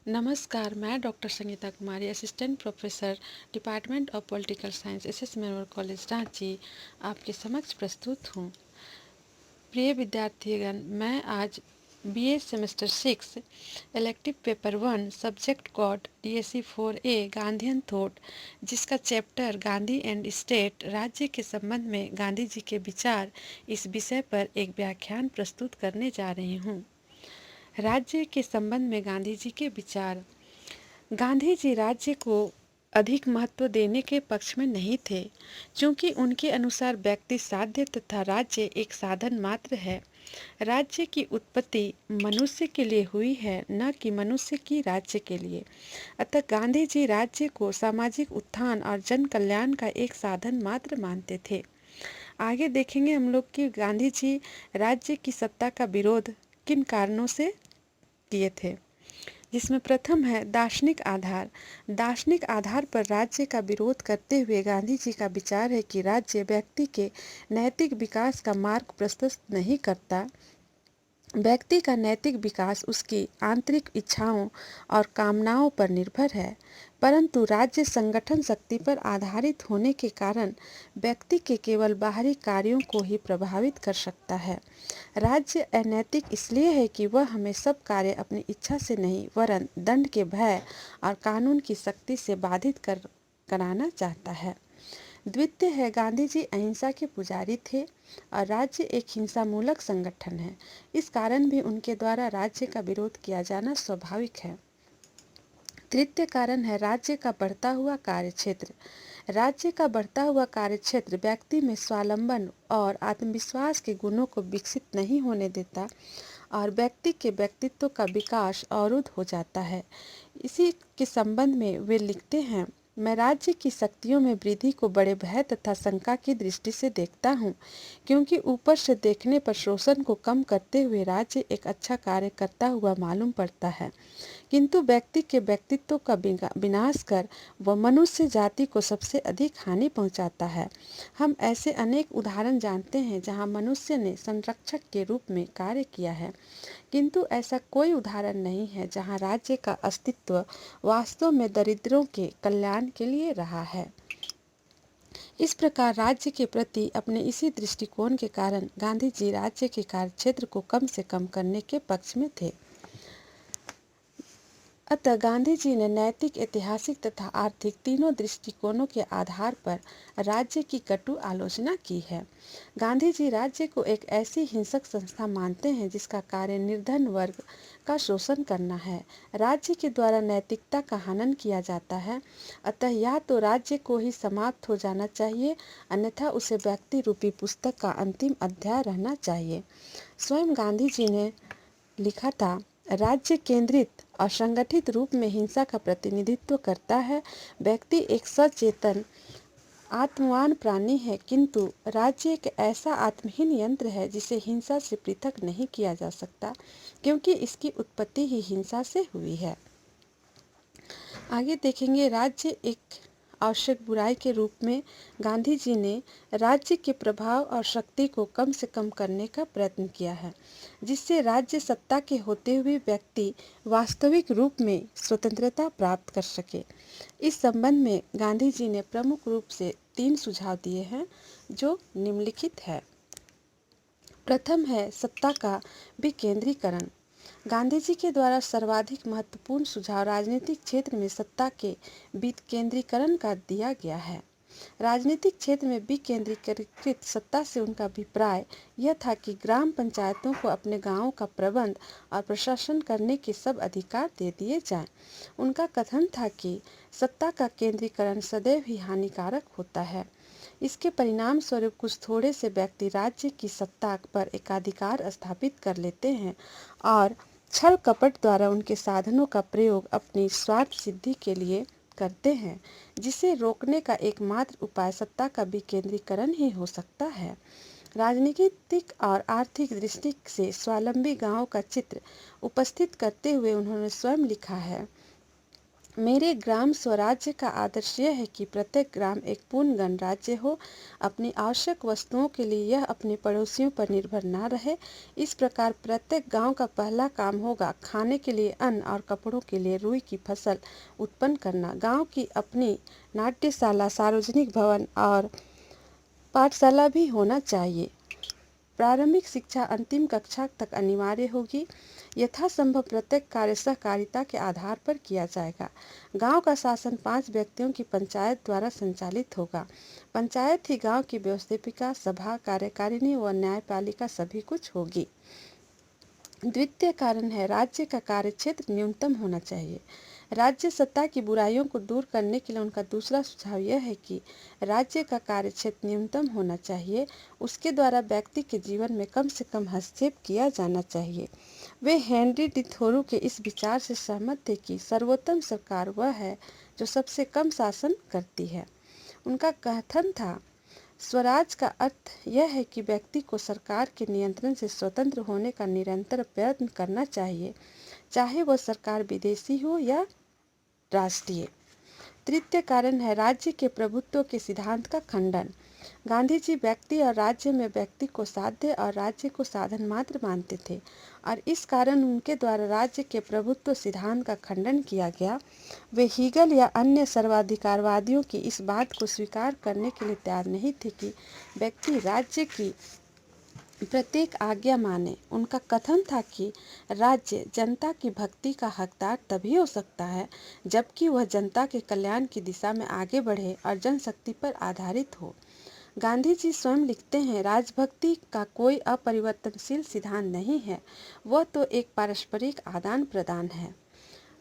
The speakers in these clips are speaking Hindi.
नमस्कार, मैं doctor Sangeeta Kumari, assistant professor, department of political science, SS memorial college Ranchi, आपके समक्ष प्रस्तुत हूँ। प्रिय विद्यार्थीगण, मैं आज BA semester 6 elective paper 1 subject code DSC 4A Gandhian thought, जिसका चैप्टर गांधी एंड स्टेट राज्य के संबंध में गांधी जी के विचार, इस विषय पर एक व्याख्यान प्रस्तुत करने जा रही हूँ। राज्य के संबंध में गांधी जी के विचार। गांधी जी राज्य को अधिक महत्व देने के पक्ष में नहीं थे, क्योंकि उनके अनुसार व्यक्ति साध्य तथा राज्य एक साधन मात्र है। राज्य की उत्पत्ति मनुष्य के लिए हुई है, न कि मनुष्य की राज्य के लिए। अतः गांधी जी राज्य को सामाजिक उत्थान और जन कल्याण का एक साधन मात्र मानते थे। आगे देखेंगे हम लोग कि गांधी जी राज्य की सत्ता का विरोध किन कारणों से किए थे, जिसमें प्रथम है दार्शनिक आधार। दार्शनिक आधार पर राज्य का विरोध करते हुए गांधी जी का विचार है कि राज्य व्यक्ति के नैतिक विकास का मार्ग प्रशस्त नहीं करता। व्यक्ति का नैतिक विकास उसकी आंतरिक इच्छाओं और कामनाओं पर निर्भर है, परंतु राज्य संगठन शक्ति पर आधारित होने के कारण व्यक्ति के केवल बाहरी कार्यों को ही प्रभावित कर सकता है। राज्य अनैतिक इसलिए है कि वह हमें सब कार्य अपनी इच्छा से नहीं, वरन दंड के भय और कानून की शक्ति से बाधित कराना चाहता है। द्वितीय है, गांधी जी अहिंसा के पुजारी थे और राज्य एक हिंसा मूलक संगठन है। इस कारण भी उनके द्वारा राज्य का विरोध किया जाना स्वाभाविक है। तृतीय कारण है राज्य का बढ़ता हुआ कार्यक्षेत्र। राज्य का बढ़ता हुआ कार्यक्षेत्र व्यक्ति में स्वावलंबन और आत्मविश्वास के गुणों को विकसित नहीं होने देता और व्यक्ति के व्यक्तित्व का विकास अवरुद्ध हो जाता है। इसी के संबंध में वे लिखते हैं, मैं राज्य की शक्तियों में वृद्धि को बड़े भय तथा शंका की दृष्टि से देखता हूँ, क्योंकि ऊपर से देखने पर शोषण को कम करते हुए राज्य एक अच्छा कार्य करता हुआ मालूम पड़ता है, किंतु व्यक्ति के व्यक्तित्व का विनाश कर वह मनुष्य जाति को सबसे अधिक हानि पहुंचाता है। हम ऐसे अनेक उदाहरण जानते हैं जहां मनुष्य ने संरक्षक के रूप में कार्य किया है, किंतु ऐसा कोई उदाहरण नहीं है जहां राज्य का अस्तित्व वास्तव में दरिद्रों के कल्याण के लिए रहा है। इस प्रकार राज्य के प्रति अपने इसी दृष्टिकोण के कारण गांधी जी राज्य के कार्यक्षेत्र को कम से कम करने के पक्ष में थे। अतः गांधी जी ने नैतिक, ऐतिहासिक तथा आर्थिक तीनों दृष्टिकोणों के आधार पर राज्य की कटु आलोचना की है। गांधी जी राज्य को एक ऐसी हिंसक संस्था मानते हैं जिसका कार्य निर्धन वर्ग का शोषण करना है। राज्य के द्वारा नैतिकता का हनन किया जाता है। अतः या तो राज्य को ही समाप्त हो जाना चाहिए, अन्यथा उसे व्यक्ति रूपी पुस्तक का अंतिम अध्याय रहना चाहिए। स्वयं गांधी जी ने लिखा था, राज्य केंद्रित और संगठित रूप में हिंसा का प्रतिनिधित्व करता है। व्यक्ति एक सचेतन आत्मवान प्राणी है, किंतु राज्य एक ऐसा आत्महीन यंत्र है जिसे हिंसा से पृथक नहीं किया जा सकता, क्योंकि इसकी उत्पत्ति ही हिंसा से हुई है। आगे देखेंगे, राज्य एक आवश्यक बुराई के रूप में गांधी जी ने राज्य के प्रभाव और शक्ति को कम से कम करने का प्रयत्न किया है, जिससे राज्य सत्ता के होते हुए व्यक्ति वास्तविक रूप में स्वतंत्रता प्राप्त कर सके। इस संबंध में गांधी जी ने प्रमुख रूप से 3 सुझाव दिए हैं, जो निम्नलिखित है। प्रथम है सत्ता का विकेंद्रीकरण। गांधी जी के द्वारा सर्वाधिक महत्वपूर्ण सुझाव राजनीतिक क्षेत्र में सत्ता के विकेंद्रीकरण का दिया गया है। राजनीतिक क्षेत्र में विकेंद्रीकृत सत्ता से उनका अभिप्राय यह था कि ग्राम पंचायतों को अपने गांवों का प्रबंध और प्रशासन करने के सब अधिकार दे दिए जाएं। उनका कथन था कि सत्ता का केंद्रीकरण सदैव ही हानिकारक होता है। इसके परिणाम स्वरूप कुछ थोड़े से व्यक्ति राज्य की सत्ता पर एकाधिकार स्थापित कर लेते हैं और छल कपट द्वारा उनके साधनों का प्रयोग अपनी स्वार्थ सिद्धि के लिए करते हैं, जिसे रोकने का एकमात्र उपाय सत्ता का विकेंद्रीकरण ही हो सकता है। राजनीतिक और आर्थिक दृष्टि से स्वावलंबी गांवों का चित्र उपस्थित करते हुए उन्होंने स्वयं लिखा है, मेरे ग्राम स्वराज्य का आदर्श यह है कि प्रत्येक ग्राम एक पूर्ण गणराज्य हो। अपनी आवश्यक वस्तुओं के लिए यह अपने पड़ोसियों पर निर्भर न रहे। इस प्रकार प्रत्येक गांव का पहला काम होगा खाने के लिए अन्न और कपड़ों के लिए रुई की फसल उत्पन्न करना। गांव की अपनी नाट्यशाला, सार्वजनिक भवन और पाठशाला भी होना चाहिए। प्रारंभिक शिक्षा अंतिम कक्षा तक अनिवार्य होगी। यथासंभव प्रत्येक कार्य सहकारिता के आधार पर किया जाएगा। गांव का शासन 5 व्यक्तियों की पंचायत द्वारा संचालित होगा। पंचायत ही गांव की व्यवस्थापिका, सभा, कार्यकारिणी व न्यायपालिका सभी कुछ होगी। द्वितीय कारण है राज्य का कार्यक्षेत्र न्यूनतम होना चाहिए। राज्य सत्ता की बुराइयों को दूर करने के लिए उनका दूसरा सुझाव यह है कि राज्य का कार्यक्षेत्र न्यूनतम होना चाहिए। उसके द्वारा व्यक्ति के जीवन में कम से कम हस्तक्षेप किया जाना चाहिए। वे हेनरी डी थोरू के इस विचार से सहमत थे कि सर्वोत्तम सरकार वह है जो सबसे कम शासन करती है। उनका कथन था, स्वराज का अर्थ यह है कि व्यक्ति को सरकार के नियंत्रण से स्वतंत्र होने का निरंतर प्रयत्न करना चाहिए, चाहे वह सरकार विदेशी हो या राष्ट्रीय। तृतीय कारण है राज्य के प्रभुत्व के सिद्धांत का खंडन। गांधी जी व्यक्ति और राज्य में व्यक्ति को साध्य और राज्य को साधन मात्र मानते थे और इस कारण उनके द्वारा राज्य के प्रभुत्व सिद्धांत का खंडन किया गया। वे हीगल या अन्य सर्वाधिकारवादियों की इस बात को स्वीकार करने के लिए तैयार नहीं थे कि व्यक्ति राज्य की प्रत्येक आज्ञा माने। उनका कथन था कि राज्य जनता की भक्ति का हकदार तभी हो सकता है जबकि वह जनता के कल्याण की दिशा में आगे बढ़े और जनशक्ति पर आधारित हो। गांधी जी स्वयं लिखते हैं, राजभक्ति का कोई अपरिवर्तनशील सिद्धांत नहीं है, वह तो एक पारस्परिक आदान प्रदान है।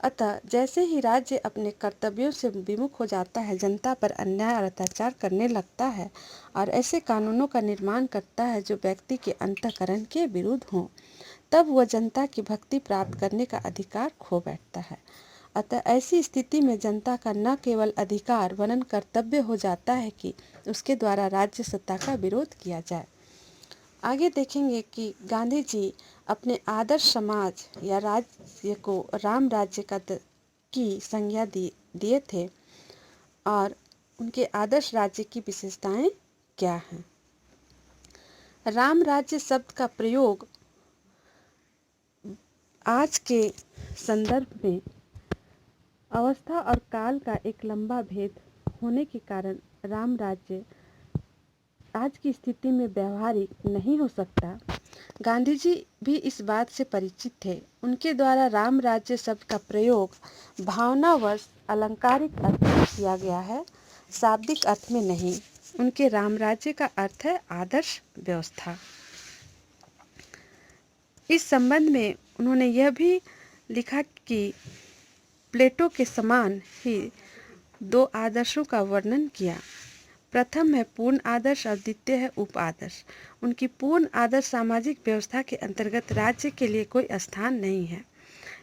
अतः जैसे ही राज्य अपने कर्तव्यों से विमुख हो जाता है, जनता पर अन्याय और अत्याचार करने लगता है और ऐसे कानूनों का निर्माण करता है जो व्यक्ति के अंतःकरण के विरुद्ध हों, तब वह जनता की भक्ति प्राप्त करने का अधिकार खो बैठता है। अतः ऐसी स्थिति में जनता का न केवल अधिकार वरन कर्तव्य हो जाता है कि उसके द्वारा राज्य सत्ता का विरोध किया जाए। आगे देखेंगे कि गांधी जी अपने आदर्श समाज या राज्य को राम राज्य की संज्ञा दिए थे और उनके आदर्श राज्य की विशेषताएं क्या हैं। राम राज्य शब्द का प्रयोग आज के संदर्भ में अवस्था और काल का एक लंबा भेद होने के कारण राम राज्य आज की स्थिति में व्यवहारिक नहीं हो सकता। गांधी जी भी इस बात से परिचित थे। उनके द्वारा राम राज्य शब्द का प्रयोग भावनावश अलंकारिक अर्थ में किया गया है, शाब्दिक अर्थ में नहीं। उनके राम राज्य का अर्थ है आदर्श व्यवस्था। इस संबंध में उन्होंने यह भी लिखा कि प्लेटो के समान ही 2 आदर्शों का वर्णन किया। प्रथम है पूर्ण आदर्श और द्वितीय है उप आदर्श। उनकी पूर्ण आदर्श सामाजिक व्यवस्था के अंतर्गत राज्य के लिए कोई स्थान नहीं है,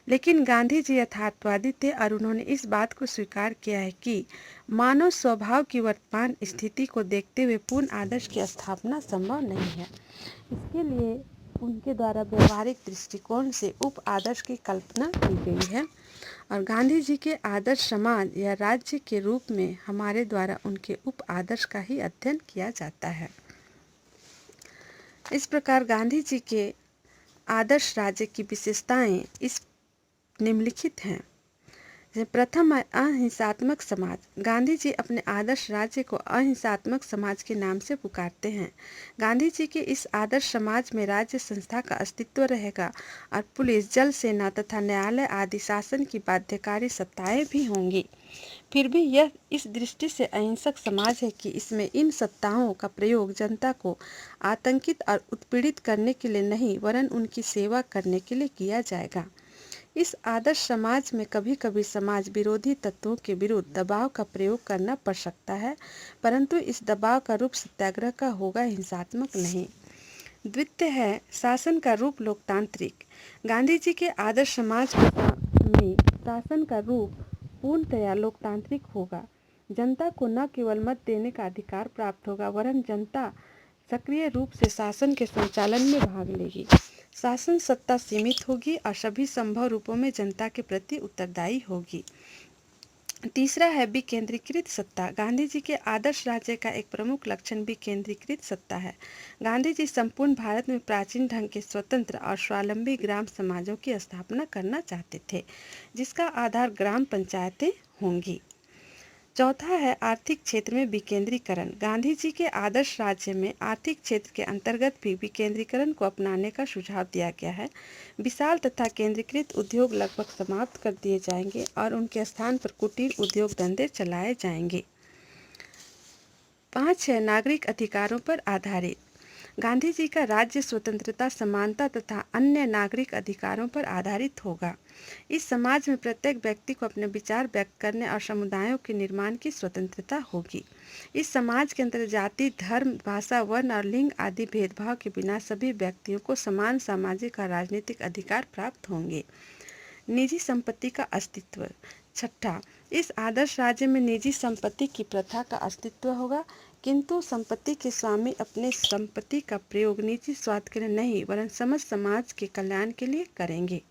लेकिन गांधी जी यथार्थवादी थे और उन्होंने इस बात को स्वीकार किया है कि मानव स्वभाव की वर्तमान स्थिति को देखते हुए पूर्ण आदर्श की स्थापना संभव नहीं है। इसके लिए उनके द्वारा व्यवहारिक दृष्टिकोण से उप आदर्श की कल्पना की गई है और गांधी जी के आदर्श समाज या राज्य के रूप में हमारे द्वारा उनके उप आदर्श का ही अध्ययन किया जाता है। इस प्रकार गांधी जी के आदर्श राज्य की विशेषताएं इस निम्नलिखित हैं। प्रथम है अहिंसात्मक समाज। गांधी जी अपने आदर्श राज्य को अहिंसात्मक समाज के नाम से पुकारते हैं। गांधी जी के इस आदर्श समाज में राज्य संस्था का अस्तित्व रहेगा और पुलिस, जल सेना तथा न्यायालय आदि शासन की बाध्यकारी सत्ताएं भी होंगी। फिर भी यह इस दृष्टि से अहिंसक समाज है कि इसमें इन सत्ताओं का प्रयोग जनता को आतंकित और उत्पीड़ित करने के लिए नहीं वरन उनकी सेवा करने के लिए किया जाएगा। इस आदर्श समाज में कभी कभी समाज विरोधी तत्वों के विरुद्ध दबाव का प्रयोग करना पड़ सकता है, परंतु इस दबाव का रूप सत्याग्रह का होगा, हिंसात्मक नहीं। द्वितीय है शासन का रूप लोकतांत्रिक। गांधी जी के आदर्श समाज में शासन का रूप पूर्णतया लोकतांत्रिक होगा। जनता को न केवल मत देने का अधिकार प्राप्त होगा वरन जनता सक्रिय रूप से शासन के संचालन में भाग लेगी। शासन सत्ता सीमित होगी और सभी संभव रूपों में जनता के प्रति उत्तरदायी होगी। तीसरा है विकेंद्रीकृत सत्ता। गांधी जी के आदर्श राज्य का एक प्रमुख लक्षण विकेंद्रीकृत सत्ता है। गांधी जी संपूर्ण भारत में प्राचीन ढंग के स्वतंत्र और स्वावलंबी ग्राम समाजों की स्थापना करना चाहते थे, जिसका आधार ग्राम पंचायतें होंगी। चौथा है आर्थिक क्षेत्र में विकेंद्रीकरण। गांधी जी के आदर्श राज्य में आर्थिक क्षेत्र के अंतर्गत भी विकेंद्रीकरण को अपनाने का सुझाव दिया गया है। विशाल तथा केंद्रीकृत उद्योग लगभग समाप्त कर दिए जाएंगे और उनके स्थान पर कुटीर उद्योग धंधे चलाए जाएंगे। 5 है नागरिक अधिकारों पर आधारित। गांधी जी का राज्य स्वतंत्रता, समानता तथा अन्य नागरिक अधिकारों पर आधारित होगा। इस समाज में प्रत्येक व्यक्ति को अपने विचार व्यक्त करने और समुदायों के निर्माण की स्वतंत्रता होगी। इस समाज के अंदर जाति, धर्म, भाषा, वर्ण और लिंग आदि भेदभाव के बिना सभी व्यक्तियों को समान सामाजिक और राजनीतिक अधिकार प्राप्त होंगे। निजी संपत्ति का अस्तित्व। छठा, इस आदर्श राज्य में निजी संपत्ति की प्रथा का अस्तित्व होगा, किंतु संपत्ति के स्वामी अपने संपत्ति का प्रयोग निजी स्वार्थ के लिए नहीं वरन समस्त समाज के कल्याण के लिए करेंगे।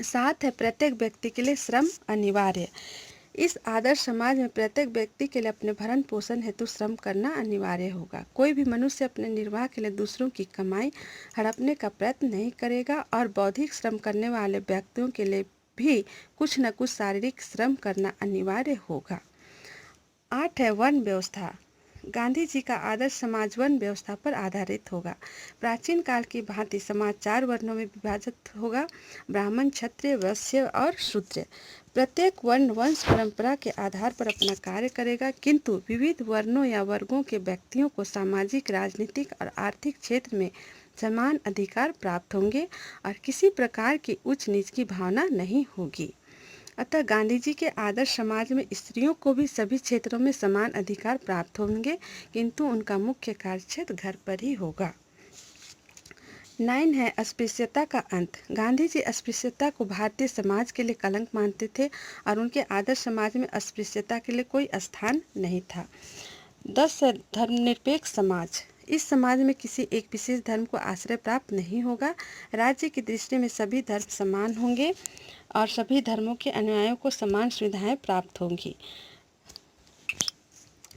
7 है प्रत्येक व्यक्ति के लिए श्रम अनिवार्य। इस आदर्श समाज में प्रत्येक व्यक्ति के लिए अपने भरण पोषण हेतु श्रम करना अनिवार्य होगा। कोई भी मनुष्य अपने निर्वाह के लिए दूसरों की कमाई हड़पने का प्रयत्न नहीं करेगा और बौद्धिक श्रम करने वाले व्यक्तियों के लिए भी कुछ न कुछ शारीरिक श्रम करना अनिवार्य होगा। 8 है वन व्यवस्था। गांधी जी का आदर्श समाज वन व्यवस्था पर आधारित होगा। प्राचीन काल की भांति समाज 4 वर्णों में विभाजित होगा: ब्राह्मण, क्षत्रिय, वैश्य और शूद्र। प्रत्येक वर्ण वंश परंपरा के आधार पर अपना कार्य करेगा, किंतु विविध वर्णों या वर्गों के व्यक्तियों को सामाजिक, राजनीतिक और आर्थिक क्षेत्र में समान अधिकार प्राप्त होंगे और किसी प्रकार की उच्च नीच की भावना नहीं होगी। अतः गांधी जी के आदर्श समाज में स्त्रियों को भी सभी क्षेत्रों में समान अधिकार प्राप्त होंगे, किंतु उनका मुख्य कार्यक्षेत्र घर पर ही होगा। 9 है अस्पृश्यता का अंत। गांधी जी अस्पृश्यता को भारतीय समाज के लिए कलंक मानते थे और उनके आदर्श समाज में अस्पृश्यता के लिए कोई स्थान नहीं था। 10 है धर्मनिरपेक्ष समाज। इस समाज में किसी एक विशेष धर्म को आश्रय प्राप्त नहीं होगा। राज्य की दृष्टि में सभी धर्म समान होंगे और सभी धर्मों के अनुयायियों को समान सुविधाएं प्राप्त होंगी।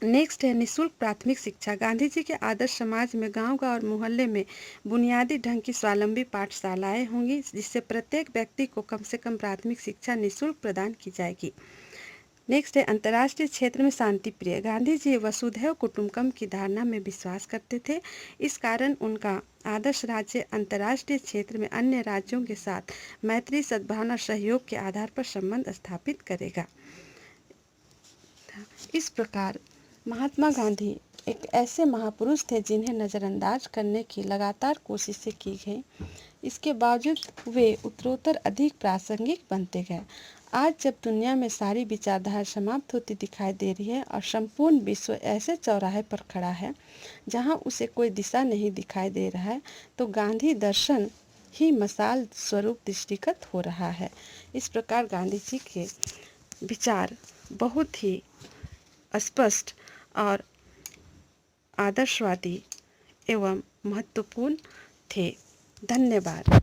नेक्स्ट है निःशुल्क प्राथमिक शिक्षा। गांधी जी के आदर्श समाज में गांव-गांव और मोहल्ले में बुनियादी ढंग की स्वावलंबी पाठशालाएं होंगी, जिससे प्रत्येक व्यक्ति को कम से कम प्राथमिक शिक्षा निःशुल्क प्रदान की जाएगी। नेक्स्ट है अंतर्राष्ट्रीय क्षेत्र में शांति प्रिय। गांधी जी वसुधैव कुटुंबकम की धारणा में विश्वास करते थे। इस कारण उनका आदर्श राज्य अंतर्राष्ट्रीय क्षेत्र में अन्य राज्यों के साथ मैत्री, सद्भावना, सहयोग के आधार पर संबंध स्थापित करेगा। इस प्रकार महात्मा गांधी एक ऐसे महापुरुष थे जिन्हें नज़रअंदाज करने की लगातार कोशिशें की गई। इसके बावजूद वे उत्तरोत्तर अधिक प्रासंगिक बनते गए। आज जब दुनिया में सारी विचारधारा समाप्त होती दिखाई दे रही है और संपूर्ण विश्व ऐसे चौराहे पर खड़ा है जहां उसे कोई दिशा नहीं दिखाई दे रहा है, तो गांधी दर्शन ही मसाल स्वरूप दृष्टिगत हो रहा है। इस प्रकार गांधी जी के विचार बहुत ही स्पष्ट और आदर्शवादी एवं महत्वपूर्ण थे। धन्यवाद।